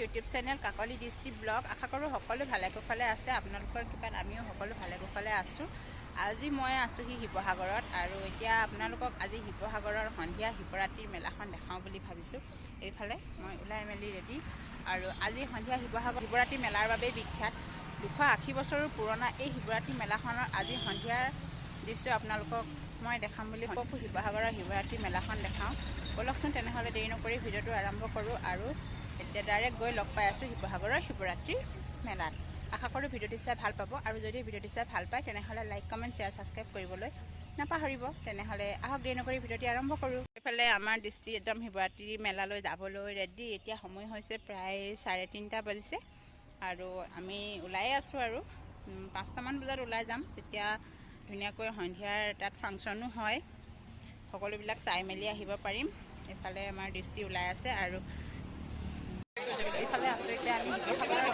YouTube channel Kakoli দৃষ্টি blog. আশা কৰোঁ সকলো ভালে কুশলে আছে। আপোনালোকৰ কৃপাত আমিও সকলো ভালে কুশলে আছোঁ। আজি মই আছোঁহি শিৱসাগৰত আৰু এতিয়া আপোনালোকক আজি শিৱসাগৰৰ সন্ধিয়া শিৱৰাত্ৰিৰ মেলাখন দেখাওঁ বুলি ভাবিছোঁ। এইফালে মই ওলাই মেলি ৰেডি আৰু আজি সন্ধিয়া শিৱৰাত্ৰি মেলাৰ বাবেই বিখ্যাত। 280 বছৰৰ পুৰণা এই শিৱৰাত্ৰি মেলাখনৰ আজি সন্ধিয়াৰ দৃশ্য আপোনালোকক মই দেখাম বুলি ভাবোঁ। শিৱসাগৰৰ শিৱৰাত্ৰি মেলাখন দেখাওঁ ব'লকচোন। তেনেহ'লে দেৰি নকৰি ভিডিঅ'টো আৰম্ভ কৰোঁ আৰু এতিয়া ডাইৰেক্ট গৈ লগ পাই আছোঁ শিৱসাগৰৰ শিৱৰাত্ৰি মেলাত। আশা কৰোঁ ভিডিঅ'টি চাই ভাল পাব আৰু যদি ভিডিঅ'টি চাই ভাল পায় তেনেহ'লে লাইক কমেণ্ট শ্বেয়াৰ ছাবস্ক্ৰাইব কৰিবলৈ নাপাহৰিব। তেনেহ'লে আহক দেৰি নকৰি ভিডিঅ'টি আৰম্ভ কৰোঁ। এইফালে আমাৰ দৃষ্টি একদম শিৱৰাত্ৰি মেলালৈ যাবলৈ ৰেডি। এতিয়া সময় হৈছে প্ৰায় 3:30 বাজিছে আৰু আমি ওলাই আছোঁ আৰু 5টামান বজাত ওলাই যাম। তেতিয়া ধুনীয়াকৈ সন্ধিয়াৰ তাত ফাংচনো হয়, সকলোবিলাক চাই মেলি আহিব পাৰিম। এইফালে আমাৰ দৃষ্টি ওলাই আছে আৰু এইফালে আছোঁ এতিয়া আমি শিৱসাগৰৰ